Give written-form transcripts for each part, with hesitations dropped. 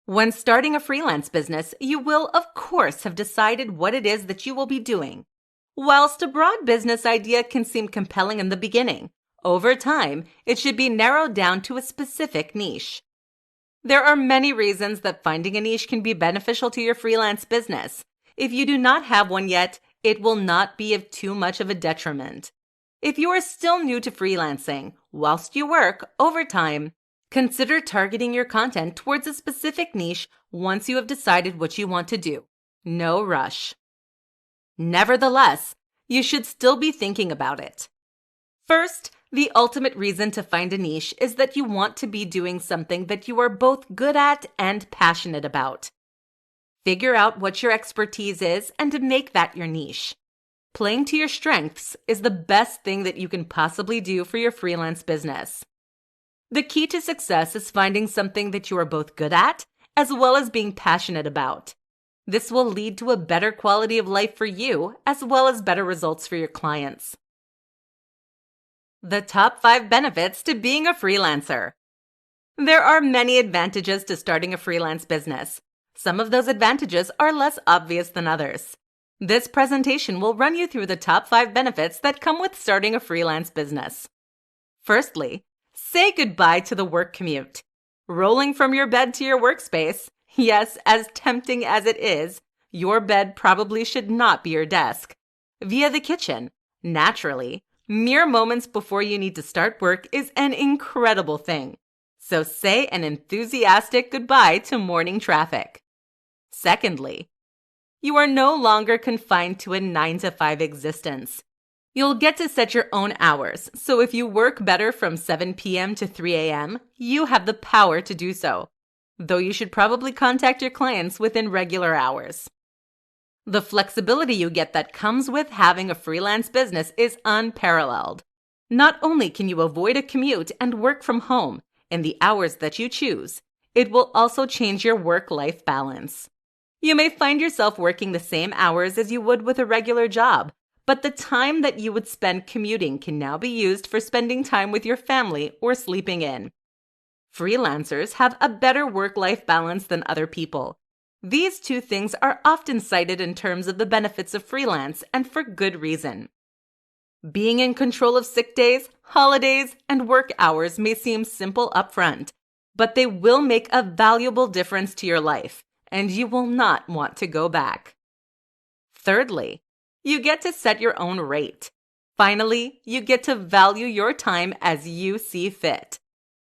When starting a freelance business, you will, of course, have decided what it is that you will be doing. Whilst a broad business idea can seem compelling in the beginning, over time, it should be narrowed down to a specific niche. There are many reasons that finding a niche can be beneficial to your freelance business. If you do not have one yet, it will not be of too much of a detriment. If you are still new to freelancing, whilst you work, over time, consider targeting your content towards a specific niche once you have decided what you want to do. No rush. Nevertheless, you should still be thinking about it. First, the ultimate reason to find a niche is that you want to be doing something that you are both good at and passionate about. Figure out what your expertise is and make that your niche. Playing to your strengths is the best thing that you can possibly do for your freelance business. The key to success is finding something that you are both good at as well as being passionate about. This will lead to a better quality of life for you as well as better results for your clients. The top 5 benefits to being a freelancer. There are many advantages to starting a freelance business. Some of those advantages are less obvious than others. This presentation will run you through the top 5 benefits that come with starting a freelance business. Firstly, say goodbye to the work commute. Rolling from your bed to your workspace, yes, as tempting as it is, your bed probably should not be your desk. Via the kitchen, naturally, mere moments before you need to start work is an incredible thing. So say an enthusiastic goodbye to morning traffic. Secondly, you are no longer confined to a 9-to-5 existence. You'll get to set your own hours, so if you work better from 7 p.m. to 3 a.m., you have the power to do so, though you should probably contact your clients within regular hours. The flexibility you get that comes with having a freelance business is unparalleled. Not only can you avoid a commute and work from home in the hours that you choose, it will also change your work-life balance. You may find yourself working the same hours as you would with a regular job, but the time that you would spend commuting can now be used for spending time with your family or sleeping in. Freelancers have a better work-life balance than other people. These two things are often cited in terms of the benefits of freelance, and for good reason. Being in control of sick days, holidays, and work hours may seem simple upfront, but they will make a valuable difference to your life, and you will not want to go back. Thirdly, you get to set your own rate. Finally, you get to value your time as you see fit.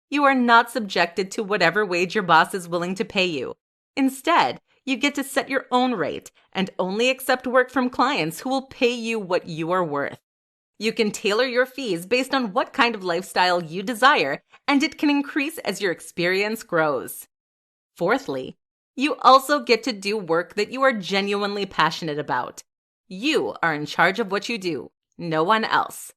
You are not subjected to whatever wage your boss is willing to pay you. Instead, you get to set your own rate and only accept work from clients who will pay you what you are worth. You can tailor your fees based on what kind of lifestyle you desire, and it can increase as your experience grows. Fourthly, you also get to do work that you are genuinely passionate about. You are in charge of what you do, no one else.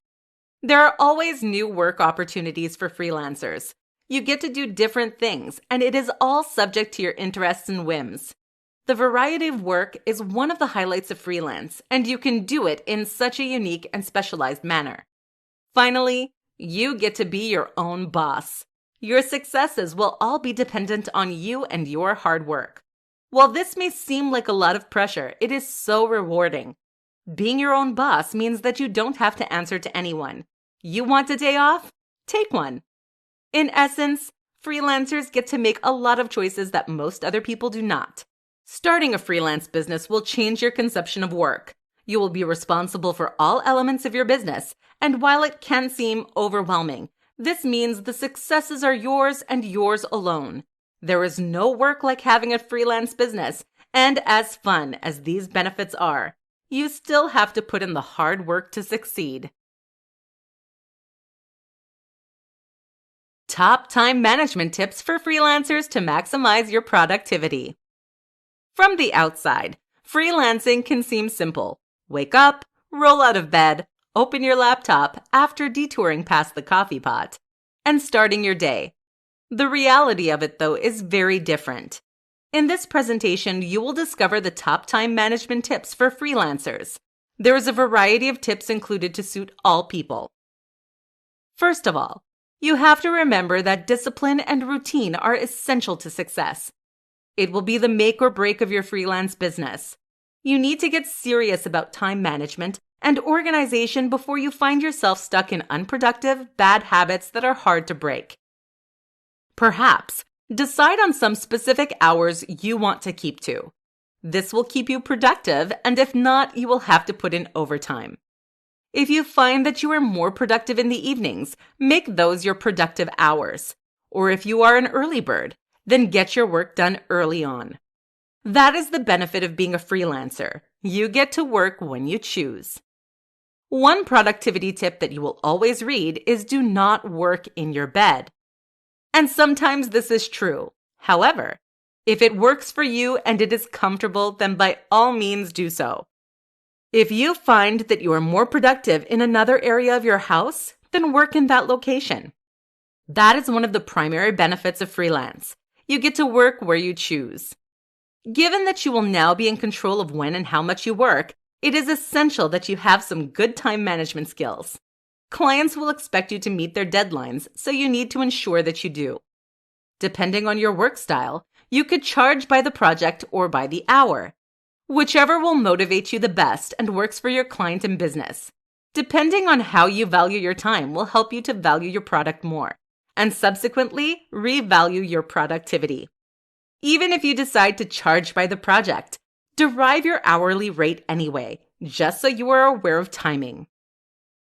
There are always new work opportunities for freelancers. You get to do different things, and it is all subject to your interests and whims. The variety of work is one of the highlights of freelance, and you can do it in such a unique and specialized manner. Finally, you get to be your own boss. Your successes will all be dependent on you and your hard work. While this may seem like a lot of pressure, it is so rewarding. Being your own boss means that you don't have to answer to anyone. You want a day off? Take one. In essence, freelancers get to make a lot of choices that most other people do not. Starting a freelance business will change your conception of work. You will be responsible for all elements of your business, and while it can seem overwhelming, this means the successes are yours and yours alone. There is no work like having a freelance business, and as fun as these benefits are, you still have to put in the hard work to succeed. Top time management tips for freelancers to maximize your productivity. From the outside, freelancing can seem simple. Wake up, roll out of bed, open your laptop after detouring past the coffee pot, and starting your day. The reality of it, though, is very different. In this presentation, you will discover the top time management tips for freelancers. There is a variety of tips included to suit all people. First of all, you have to remember that discipline and routine are essential to success. It will be the make or break of your freelance business. You need to get serious about time management and organization before you find yourself stuck in unproductive, bad habits that are hard to break. Perhaps decide on some specific hours you want to keep to. This will keep you productive, and if not, you will have to put in overtime. If you find that you are more productive in the evenings, make those your productive hours. Or if you are an early bird, then get your work done early on. That is the benefit of being a freelancer. You get to work when you choose. One productivity tip that you will always read is do not work in your bed. And sometimes this is true. However, if it works for you and it is comfortable, then by all means do so. If you find that you are more productive in another area of your house, then work in that location. That is one of the primary benefits of freelance. You get to work where you choose. Given that you will now be in control of when and how much you work, it is essential that you have some good time management skills. Clients will expect you to meet their deadlines, so you need to ensure that you do. Depending on your work style, you could charge by the project or by the hour. Whichever will motivate you the best and works for your client and business. Depending on how you value your time will help you to value your product more, and subsequently revalue your productivity. Even if you decide to charge by the project, derive your hourly rate anyway, just so you are aware of timing.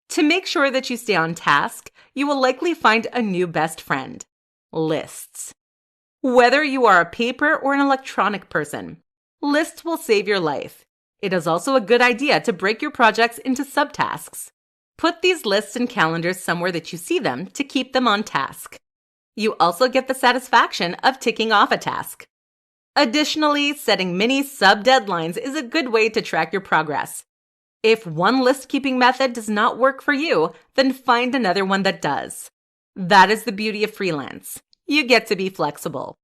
To make sure that you stay on task, you will likely find a new best friend: lists. Whether you are a paper or an electronic person, lists will save your life. It is also a good idea to break your projects into subtasks. Put these lists and calendars somewhere that you see them to keep them on task. You also get the satisfaction of ticking off a task. Additionally, setting mini sub-deadlines is a good way to track your progress. If one list-keeping method does not work for you, then find another one that does. That is the beauty of freelance. You get to be flexible.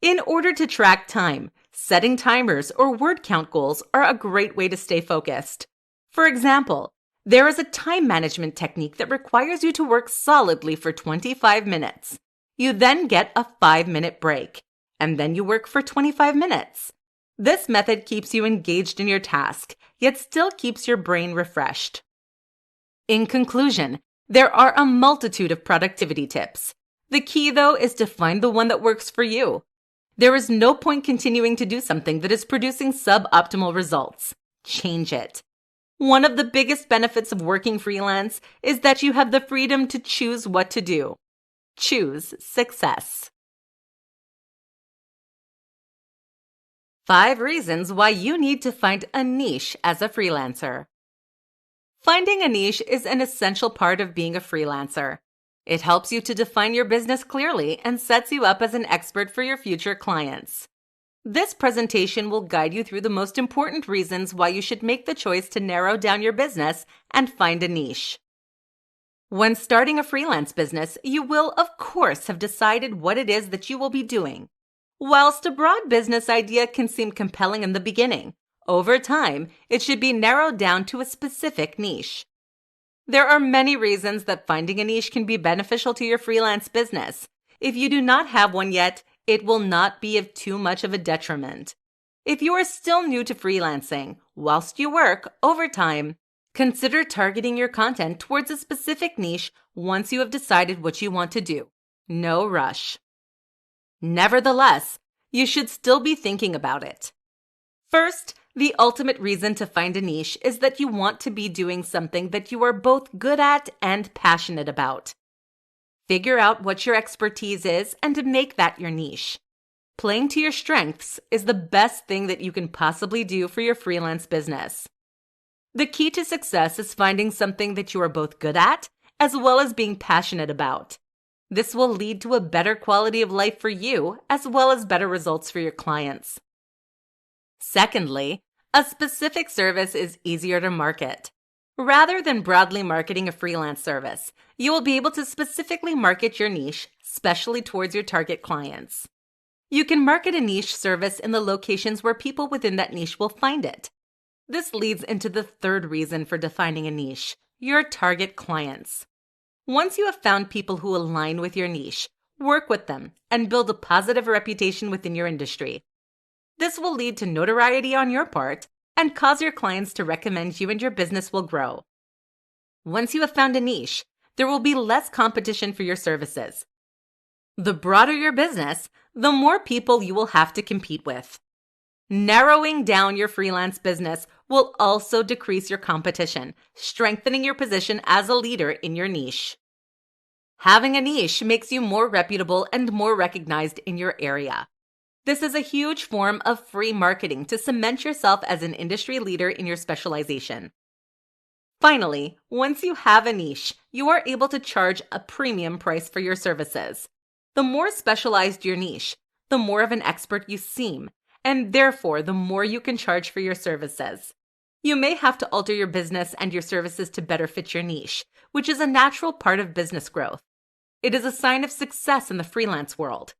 In order to track time, setting timers or word count goals are a great way to stay focused. For example, there is a time management technique that requires you to work solidly for 25 minutes. You then get a 5-minute break, and then you work for 25 minutes. This method keeps you engaged in your task, yet still keeps your brain refreshed. In conclusion, there are a multitude of productivity tips. The key, though, is to find the one that works for you. There is no point continuing to do something that is producing suboptimal results. Change it. One of the biggest benefits of working freelance is that you have the freedom to choose what to do. Choose success. 5 reasons why you need to find a niche as a freelancer. Finding a niche is an essential part of being a freelancer. It helps you to define your business clearly and sets you up as an expert for your future clients. This presentation will guide you through the most important reasons why you should make the choice to narrow down your business and find a niche. When starting a freelance business, you will, of course, have decided what it is that you will be doing. Whilst a broad business idea can seem compelling in the beginning, over time, it should be narrowed down to a specific niche. There are many reasons that finding a niche can be beneficial to your freelance business. If you do not have one yet, it will not be of too much of a detriment. If you are still new to freelancing, whilst you work, over time, consider targeting your content towards a specific niche once you have decided what you want to do. No rush. Nevertheless, you should still be thinking about it. First, the ultimate reason to find a niche is that you want to be doing something that you are both good at and passionate about. Figure out what your expertise is and make that your niche. Playing to your strengths is the best thing that you can possibly do for your freelance business. The key to success is finding something that you are both good at as well as being passionate about. This will lead to a better quality of life for you as well as better results for your clients. Secondly, a specific service is easier to market. Rather than broadly marketing a freelance service, you will be able to specifically market your niche, especially towards your target clients. You can market a niche service in the locations where people within that niche will find it. This leads into the third reason for defining a niche: your target clients. Once you have found people who align with your niche, Work with them and build a positive reputation within your industry. This will lead to notoriety on your part and cause your clients to recommend you, and your business will grow. Once you have found a niche, there will be less competition for your services. The broader your business, the more people you will have to compete with. Narrowing down your freelance business will also decrease your competition, strengthening your position as a leader in your niche. Having a niche makes you more reputable and more recognized in your area. This is a huge form of free marketing to cement yourself as an industry leader in your specialization. Finally, once you have a niche, you are able to charge a premium price for your services. The more specialized your niche, the more of an expert you seem, and therefore the more you can charge for your services. You may have to alter your business and your services to better fit your niche, which is a natural part of business growth. It is a sign of success in the freelance world.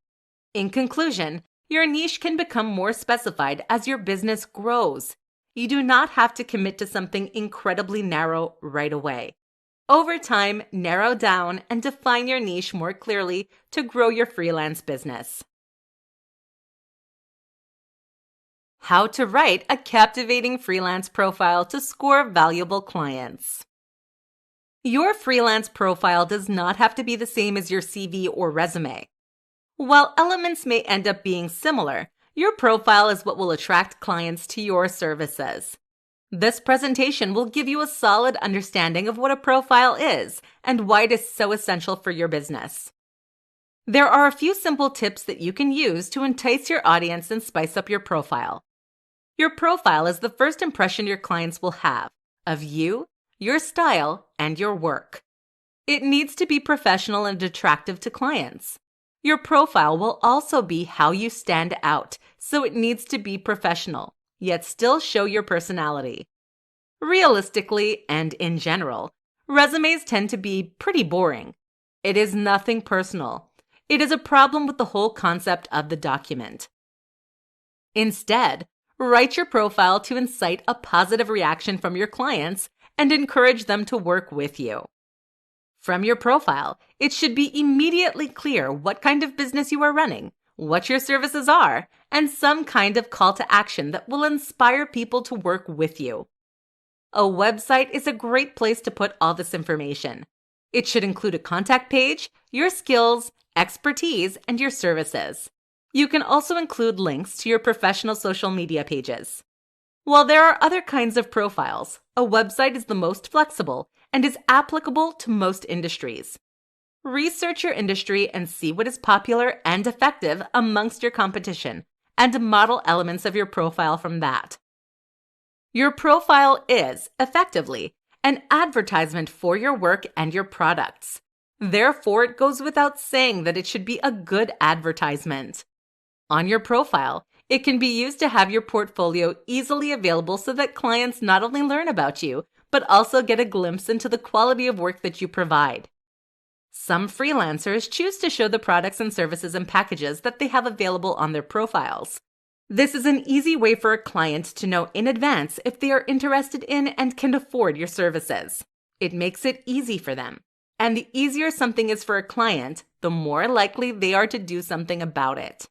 In conclusion, your niche can become more specified as your business grows. You do not have to commit to something incredibly narrow right away. Over time, narrow down and define your niche more clearly to grow your freelance business. How to write a captivating freelance profile to score valuable clients. Your freelance profile does not have to be the same as your CV or resume. While elements may end up being similar, your profile is what will attract clients to your services. This presentation will give you a solid understanding of what a profile is and why it is so essential for your business. There are a few simple tips that you can use to entice your audience and spice up your profile. Your profile is the first impression your clients will have of you, your style, and your work. It needs to be professional and attractive to clients. Your profile will also be how you stand out, so it needs to be professional, yet still show your personality. Realistically, and in general, resumes tend to be pretty boring. It is nothing personal. It is a problem with the whole concept of the document. Instead, write your profile to incite a positive reaction from your clients and encourage them to work with you. From your profile, it should be immediately clear what kind of business you are running, what your services are, and some kind of call to action that will inspire people to work with you. A website is a great place to put all this information. It should include a contact page, your skills, expertise, and your services. You can also include links to your professional social media pages. While there are other kinds of profiles, a website is the most flexible and is applicable to most industries. Research your industry and see what is popular and effective amongst your competition, and model elements of your profile from that. Your profile is, effectively, an advertisement for your work and your products. Therefore, it goes without saying that it should be a good advertisement. On your profile, it can be used to have your portfolio easily available so that clients not only learn about you, but also get a glimpse into the quality of work that you provide. Some freelancers choose to show the products and services and packages that they have available on their profiles. This is an easy way for a client to know in advance if they are interested in and can afford your services. It makes it easy for them. And the easier something is for a client, the more likely they are to do something about it.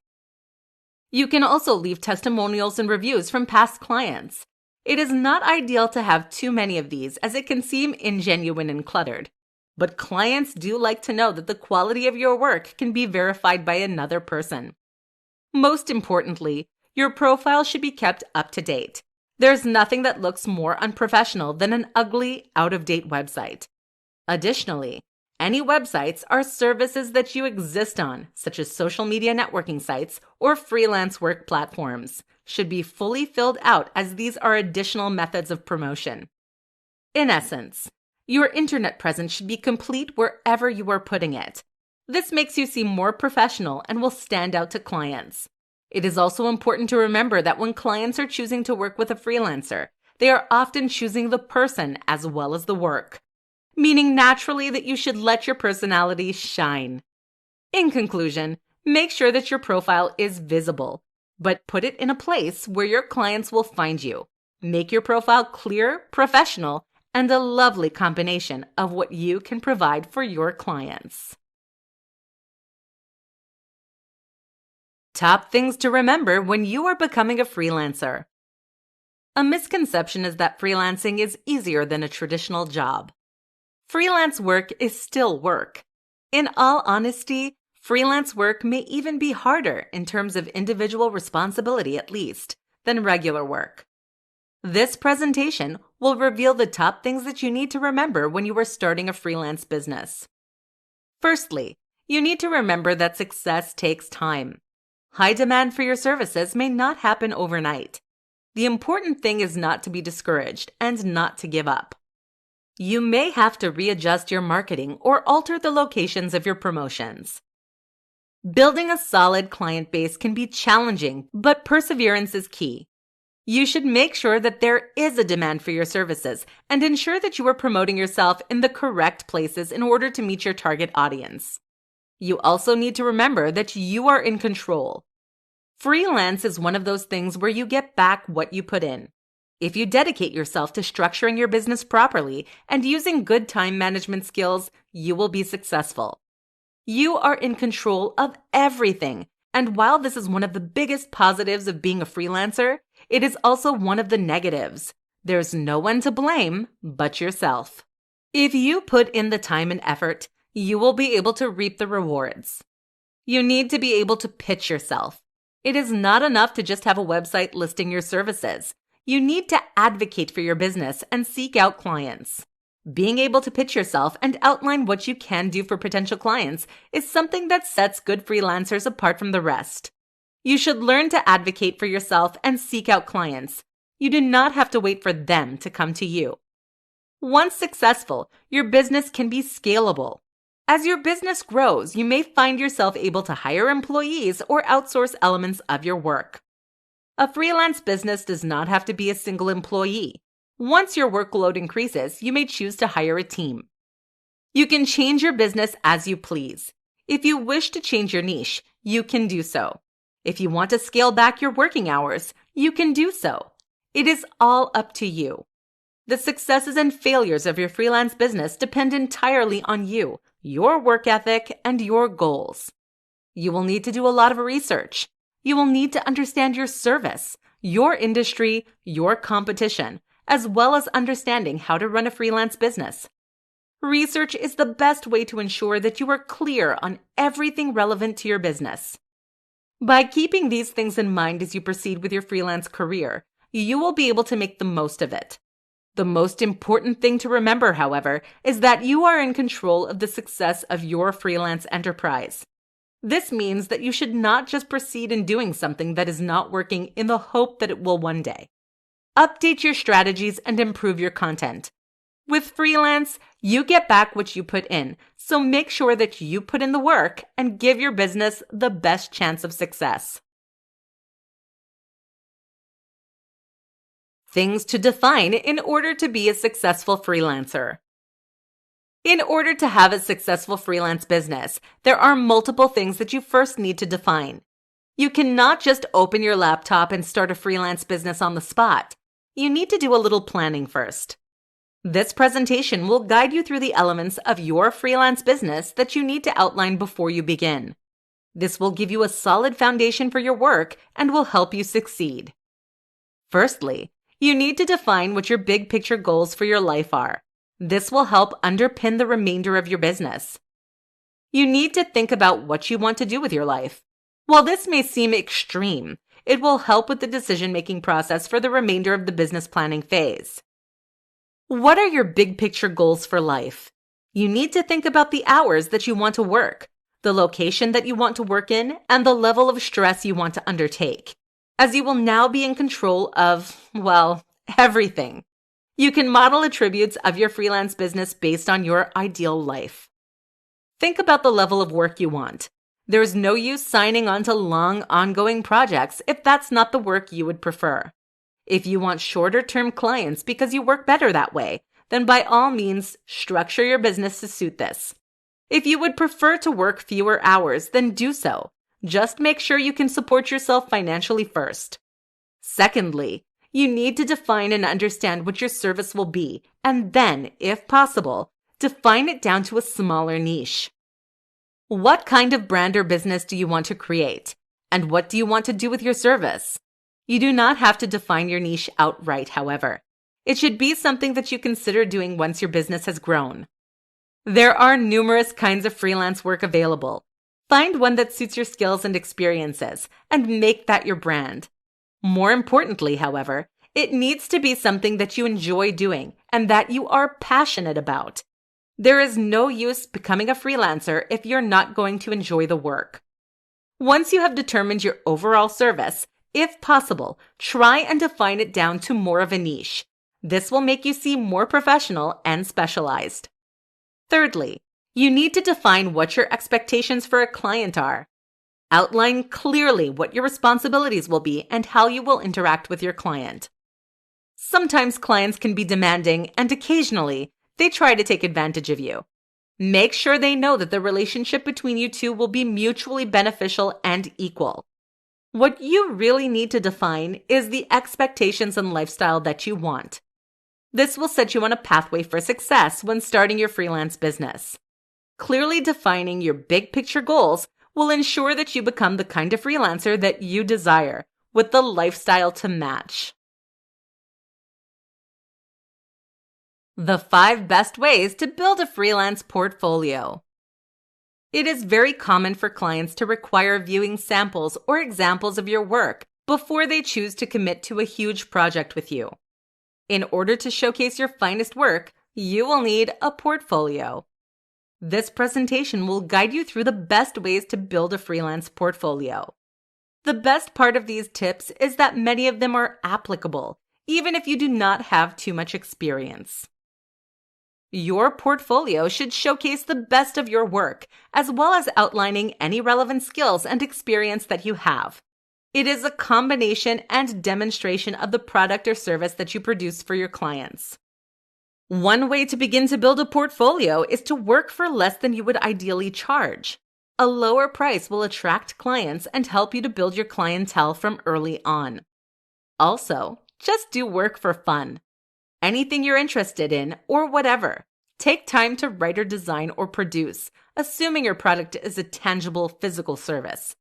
You can also leave testimonials and reviews from past clients. It is not ideal to have too many of these, as it can seem ingenuine and cluttered. But clients do like to know that the quality of your work can be verified by another person. Most importantly, your profile should be kept up to date. There's nothing that looks more unprofessional than an ugly, out-of-date website. Additionally, any websites are services that you exist on, such as social media networking sites or freelance work platforms, should be fully filled out, as these are additional methods of promotion. In essence, your internet presence should be complete wherever you are putting it. This makes you seem more professional and will stand out to clients. It is also important to remember that when clients are choosing to work with a freelancer, they are often choosing the person as well as the work, meaning naturally that you should let your personality shine. In conclusion, make sure that your profile is visible, but put it in a place where your clients will find you. Make your profile clear, professional, and a lovely combination of what you can provide for your clients. Top things to remember when you are becoming a freelancer. A misconception is that freelancing is easier than a traditional job. Freelance work is still work. In all honesty, freelance work may even be harder in terms of individual responsibility, at least, than regular work. This presentation will reveal the top things that you need to remember when you are starting a freelance business. Firstly, you need to remember that success takes time. High demand for your services may not happen overnight. The important thing is not to be discouraged and not to give up. You may have to readjust your marketing or alter the locations of your promotions. Building a solid client base can be challenging, but perseverance is key. You should make sure that there is a demand for your services and ensure that you are promoting yourself in the correct places in order to meet your target audience. You also need to remember that you are in control. Freelance is one of those things where you get back what you put in. If you dedicate yourself to structuring your business properly and using good time management skills, you will be successful. You are in control of everything, and while this is one of the biggest positives of being a freelancer, it is also one of the negatives. There's no one to blame but yourself. If you put in the time and effort, you will be able to reap the rewards. You need to be able to pitch yourself. It is not enough to just have a website listing your services. You need to advocate for your business and seek out clients. Being able to pitch yourself and outline what you can do for potential clients is something that sets good freelancers apart from the rest. You should learn to advocate for yourself and seek out clients. You do not have to wait for them to come to you. Once successful, your business can be scalable. As your business grows, you may find yourself able to hire employees or outsource elements of your work. A freelance business does not have to be a single employee. Once your workload increases, you may choose to hire a team. You can change your business as you please. If you wish to change your niche, you can do so. If you want to scale back your working hours, you can do so. It is all up to you. The successes and failures of your freelance business depend entirely on you, your work ethic, and your goals. You will need to do a lot of research. You will need to understand your service, your industry, your competition, as well as understanding how to run a freelance business. Research is the best way to ensure that you are clear on everything relevant to your business. By keeping these things in mind as you proceed with your freelance career, you will be able to make the most of it. The most important thing to remember, however, is that you are in control of the success of your freelance enterprise. This means that you should not just proceed in doing something that is not working in the hope that it will one day. Update your strategies and improve your content. With freelance, you get back what you put in, so make sure that you put in the work and give your business the best chance of success. Things to define in order to be a successful freelancer. In order to have a successful freelance business, there are multiple things that you first need to define. You cannot just open your laptop and start a freelance business on the spot. You need to do a little planning first. This presentation will guide you through the elements of your freelance business that you need to outline before you begin. This will give you a solid foundation for your work and will help you succeed. Firstly, you need to define what your big picture goals for your life are. This will help underpin the remainder of your business. You need to think about what you want to do with your life. While this may seem extreme, it will help with the decision-making process for the remainder of the business planning phase. What are your big picture goals for life? You need to think about the hours that you want to work, the location that you want to work in, and the level of stress you want to undertake, as you will now be in control of, well, everything. You can model attributes of your freelance business based on your ideal life. Think about the level of work you want. There's no use signing on to long, ongoing projects if that's not the work you would prefer. If you want shorter-term clients because you work better that way, then by all means, structure your business to suit this. If you would prefer to work fewer hours, then do so. Just make sure you can support yourself financially first. Secondly, you need to define and understand what your service will be, and then, if possible, define it down to a smaller niche. What kind of brand or business do you want to create? And what do you want to do with your service? You do not have to define your niche outright, however. It should be something that you consider doing once your business has grown. There are numerous kinds of freelance work available. Find one that suits your skills and experiences, and make that your brand. More importantly, however, it needs to be something that you enjoy doing and that you are passionate about. There is no use becoming a freelancer if you're not going to enjoy the work. Once you have determined your overall service, if possible, try and define it down to more of a niche. This will make you seem more professional and specialized. Thirdly, you need to define what your expectations for a client are. Outline clearly what your responsibilities will be and how you will interact with your client. Sometimes clients can be demanding, and occasionally, they try to take advantage of you. Make sure they know that the relationship between you two will be mutually beneficial and equal. What you really need to define is the expectations and lifestyle that you want. This will set you on a pathway for success when starting your freelance business. Clearly defining your big picture goals will ensure that you become the kind of freelancer that you desire, with the lifestyle to match. The 5 best ways to build a freelance portfolio. It is very common for clients to require viewing samples or examples of your work before they choose to commit to a huge project with you. In order to showcase your finest work, you will need a portfolio. This presentation will guide you through the best ways to build a freelance portfolio. The best part of these tips is that many of them are applicable, even if you do not have too much experience. Your portfolio should showcase the best of your work, as well as outlining any relevant skills and experience that you have. It is a combination and demonstration of the product or service that you produce for your clients. One way to begin to build a portfolio is to work for less than you would ideally charge. A lower price will attract clients and help you to build your clientele from early on. Also, just do work for fun. Anything you're interested in, or whatever. Take time to write or design or produce, assuming your product is a tangible physical service.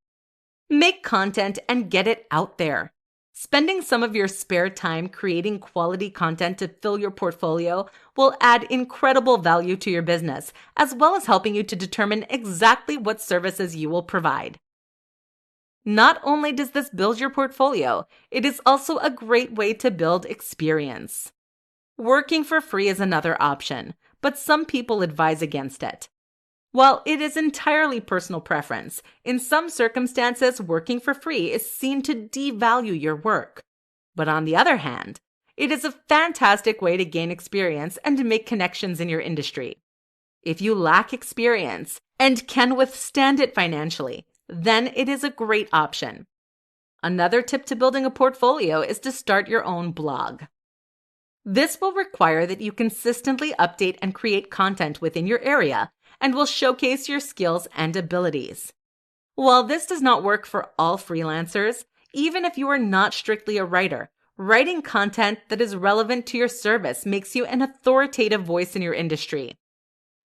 Make content and get it out there. Spending some of your spare time creating quality content to fill your portfolio will add incredible value to your business, as well as helping you to determine exactly what services you will provide. Not only does this build your portfolio, it is also a great way to build experience. Working for free is another option, but some people advise against it. While it is entirely personal preference, in some circumstances, working for free is seen to devalue your work. But on the other hand, it is a fantastic way to gain experience and to make connections in your industry. If you lack experience and can withstand it financially, then it is a great option. Another tip to building a portfolio is to start your own blog. This will require that you consistently update and create content within your area and will showcase your skills and abilities. While this does not work for all freelancers, even if you are not strictly a writer, writing content that is relevant to your service makes you an authoritative voice in your industry.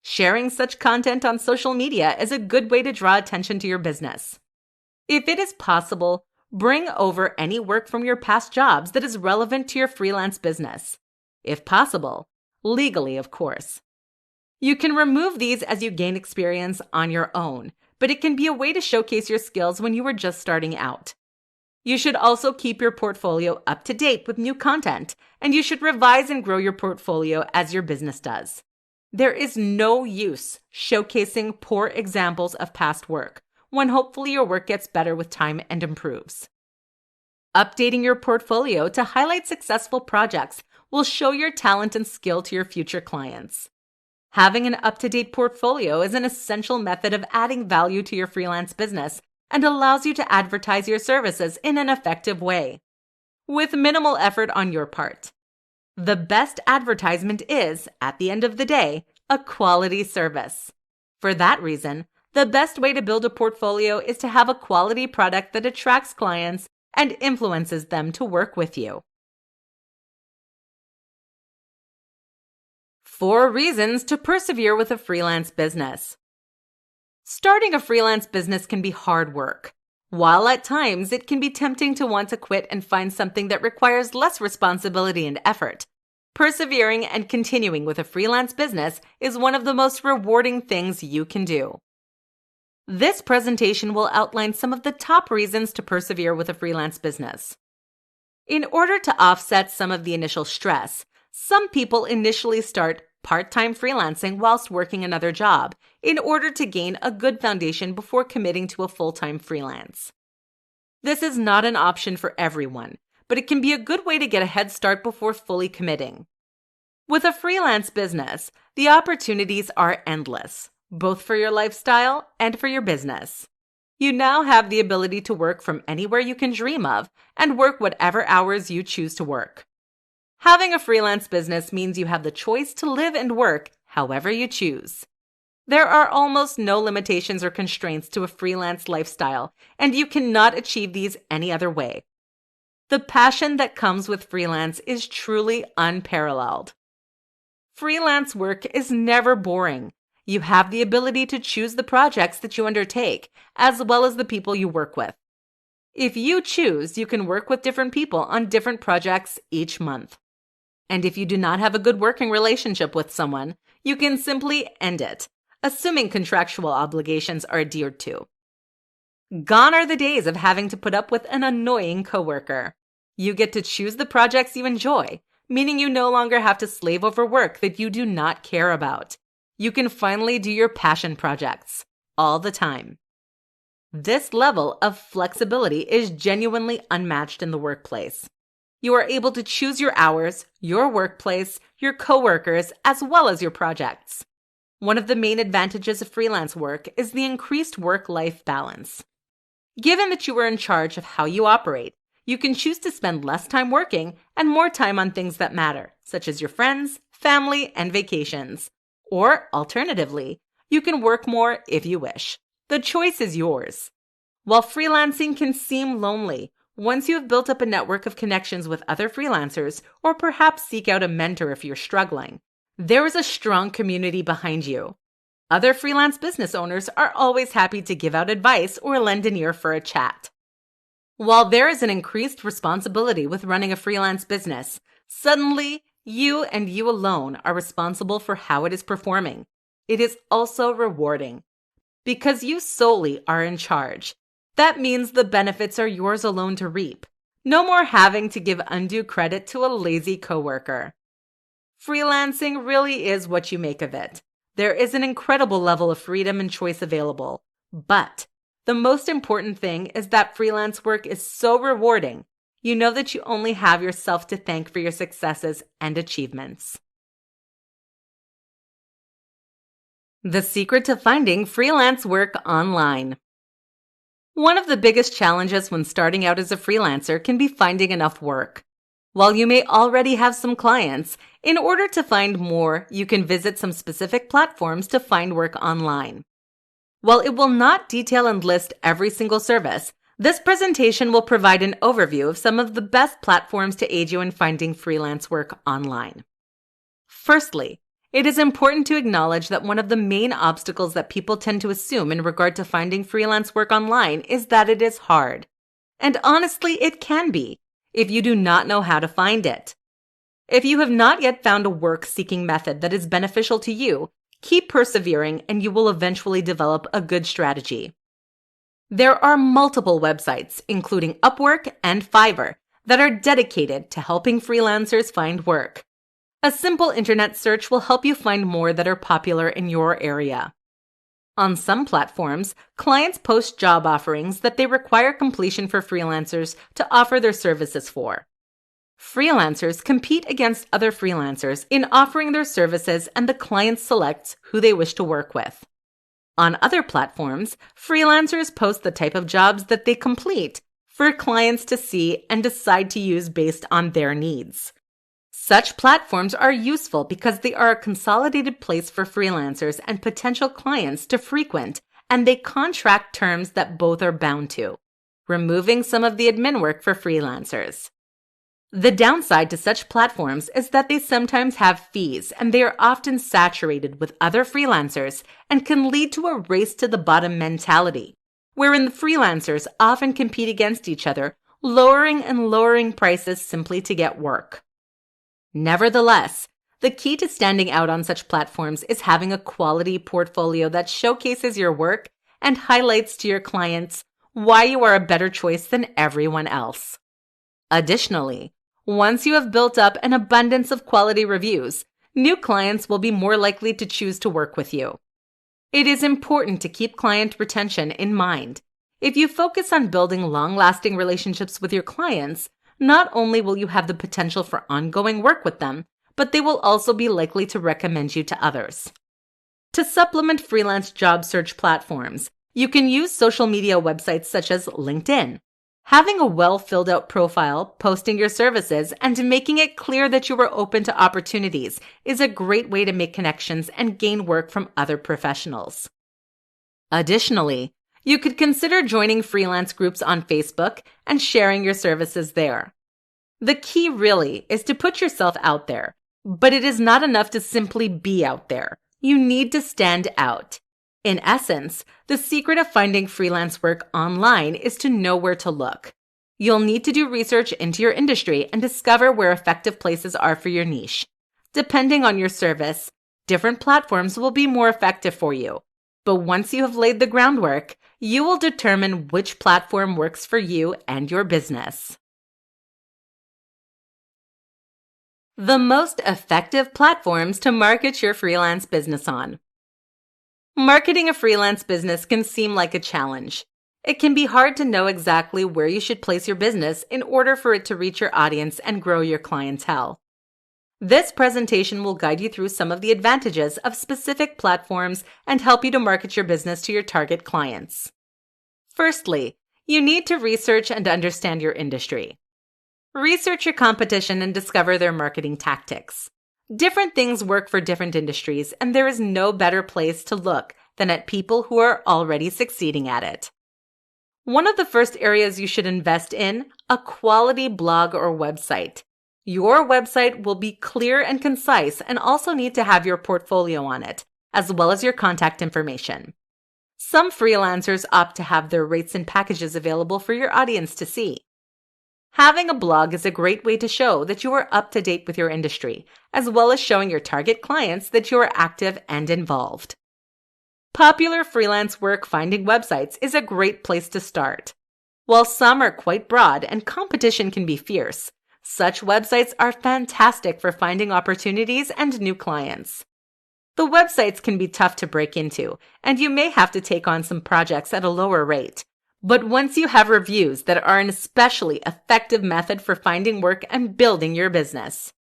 Sharing such content on social media is a good way to draw attention to your business. If it is possible, bring over any work from your past jobs that is relevant to your freelance business. If possible, legally, of course. You can remove these as you gain experience on your own, but it can be a way to showcase your skills when you are just starting out. You should also keep your portfolio up to date with new content, and you should revise and grow your portfolio as your business does. There is no use showcasing poor examples of past work when hopefully your work gets better with time and improves. Updating your portfolio to highlight successful projects will show your talent and skill to your future clients. Having an up-to-date portfolio is an essential method of adding value to your freelance business and allows you to advertise your services in an effective way, with minimal effort on your part. The best advertisement is, at the end of the day, a quality service. For that reason, the best way to build a portfolio is to have a quality product that attracts clients and influences them to work with you. 4 reasons to persevere with a freelance business. Starting a freelance business can be hard work. While at times it can be tempting to want to quit and find something that requires less responsibility and effort, persevering and continuing with a freelance business is one of the most rewarding things you can do. This presentation will outline some of the top reasons to persevere with a freelance business. In order to offset some of the initial stress, some people initially start part-time freelancing whilst working another job in order to gain a good foundation before committing to a full-time freelance. This is not an option for everyone, but it can be a good way to get a head start before fully committing. With a freelance business, the opportunities are endless, both for your lifestyle and for your business. You now have the ability to work from anywhere you can dream of and work whatever hours you choose to work. Having a freelance business means you have the choice to live and work however you choose. There are almost no limitations or constraints to a freelance lifestyle, and you cannot achieve these any other way. The passion that comes with freelance is truly unparalleled. Freelance work is never boring. You have the ability to choose the projects that you undertake, as well as the people you work with. If you choose, you can work with different people on different projects each month. And if you do not have a good working relationship with someone, you can simply end it, assuming contractual obligations are adhered to. Gone are the days of having to put up with an annoying coworker. You get to choose the projects you enjoy, meaning you no longer have to slave over work that you do not care about. You can finally do your passion projects all the time. This level of flexibility is genuinely unmatched in the workplace. You are able to choose your hours, your workplace, your coworkers, as well as your projects. One of the main advantages of freelance work is the increased work-life balance. Given that you are in charge of how you operate, you can choose to spend less time working and more time on things that matter, such as your friends, family, and vacations. Or, alternatively, you can work more if you wish. The choice is yours. While freelancing can seem lonely, once you have built up a network of connections with other freelancers, or perhaps seek out a mentor if you're struggling, there is a strong community behind you. Other freelance business owners are always happy to give out advice or lend an ear for a chat. While there is an increased responsibility with running a freelance business, suddenly you and you alone are responsible for how it is performing. It is also rewarding. Because you solely are in charge, that means the benefits are yours alone to reap. No more having to give undue credit to a lazy coworker. Freelancing really is what you make of it. There is an incredible level of freedom and choice available. But the most important thing is that freelance work is so rewarding. You know that you only have yourself to thank for your successes and achievements. The secret to finding freelance work online. One of the biggest challenges when starting out as a freelancer can be finding enough work. While you may already have some clients, in order to find more, you can visit some specific platforms to find work online. While it will not detail and list every single service, this presentation will provide an overview of some of the best platforms to aid you in finding freelance work online. Firstly, it is important to acknowledge that one of the main obstacles that people tend to assume in regard to finding freelance work online is that it is hard. And honestly, it can be, if you do not know how to find it. If you have not yet found a work-seeking method that is beneficial to you, keep persevering and you will eventually develop a good strategy. There are multiple websites, including Upwork and Fiverr, that are dedicated to helping freelancers find work. A simple internet search will help you find more that are popular in your area. On some platforms, clients post job offerings that they require completion for freelancers to offer their services for. Freelancers compete against other freelancers in offering their services, and the client selects who they wish to work with. On other platforms, freelancers post the type of jobs that they complete for clients to see and decide to use based on their needs. Such platforms are useful because they are a consolidated place for freelancers and potential clients to frequent, and they contract terms that both are bound to, removing some of the admin work for freelancers. The downside to such platforms is that they sometimes have fees, and they are often saturated with other freelancers and can lead to a race to the bottom mentality, wherein the freelancers often compete against each other, lowering and lowering prices simply to get work. Nevertheless, the key to standing out on such platforms is having a quality portfolio that showcases your work and highlights to your clients why you are a better choice than everyone else. Additionally, once you have built up an abundance of quality reviews, new clients will be more likely to choose to work with you. It is important to keep client retention in mind. If you focus on building long-lasting relationships with your clients, not only will you have the potential for ongoing work with them, but they will also be likely to recommend you to others. To supplement freelance job search platforms, you can use social media websites such as LinkedIn. Having a well-filled-out profile, posting your services, and making it clear that you are open to opportunities is a great way to make connections and gain work from other professionals. Additionally, you could consider joining freelance groups on Facebook and sharing your services there. The key really is to put yourself out there, but it is not enough to simply be out there. You need to stand out. In essence, the secret of finding freelance work online is to know where to look. You'll need to do research into your industry and discover where effective places are for your niche. Depending on your service, different platforms will be more effective for you. But once you have laid the groundwork, you will determine which platform works for you and your business. The most effective platforms to market your freelance business on. Marketing a freelance business can seem like a challenge. It can be hard to know exactly where you should place your business in order for it to reach your audience and grow your clientele. This presentation will guide you through some of the advantages of specific platforms and help you to market your business to your target clients. Firstly, you need to research and understand your industry. Research your competition and discover their marketing tactics. Different things work for different industries, and there is no better place to look than at people who are already succeeding at it. One of the first areas you should invest in, a quality blog or website. Your website will be clear and concise and also need to have your portfolio on it, as well as your contact information. Some freelancers opt to have their rates and packages available for your audience to see. Having a blog is a great way to show that you are up to date with your industry, as well as showing your target clients that you are active and involved. Popular freelance work finding websites is a great place to start. While some are quite broad and competition can be fierce, such websites are fantastic for finding opportunities and new clients. The websites can be tough to break into, and you may have to take on some projects at a lower rate. But once you have reviews that are an especially effective method for finding work and building your business.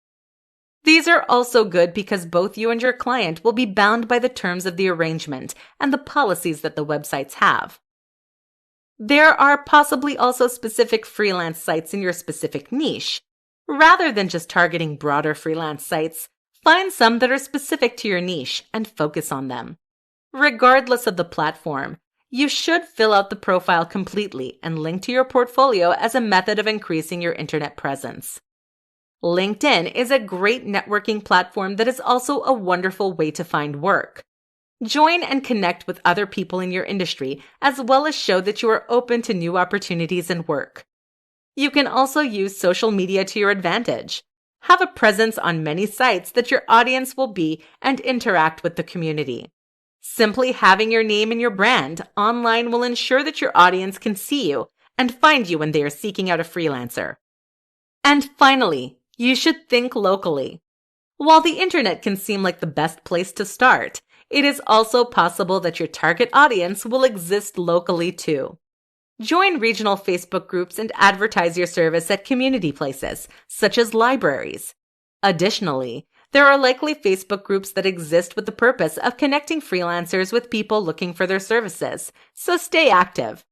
These are also good because both you and your client will be bound by the terms of the arrangement and the policies that the websites have. There are possibly also specific freelance sites in your specific niche. Rather than just targeting broader freelance sites, find some that are specific to your niche and focus on them. Regardless of the platform, you should fill out the profile completely and link to your portfolio as a method of increasing your internet presence. LinkedIn is a great networking platform that is also a wonderful way to find work. Join and connect with other people in your industry, as well as show that you are open to new opportunities and work. You can also use social media to your advantage. Have a presence on many sites that your audience will be and interact with the community. Simply having your name and your brand online will ensure that your audience can see you and find you when they are seeking out a freelancer. And finally, you should think locally. While the internet can seem like the best place to start, it is also possible that your target audience will exist locally too. Join regional Facebook groups and advertise your service at community places, such as libraries. Additionally, there are likely Facebook groups that exist with the purpose of connecting freelancers with people looking for their services, so stay active.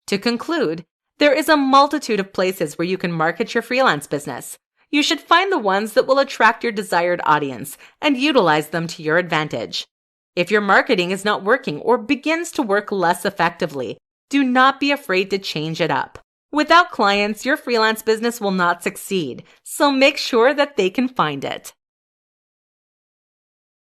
To conclude, there is a multitude of places where you can market your freelance business. You should find the ones that will attract your desired audience and utilize them to your advantage. If your marketing is not working or begins to work less effectively, do not be afraid to change it up. Without clients, your freelance business will not succeed, so make sure that they can find it.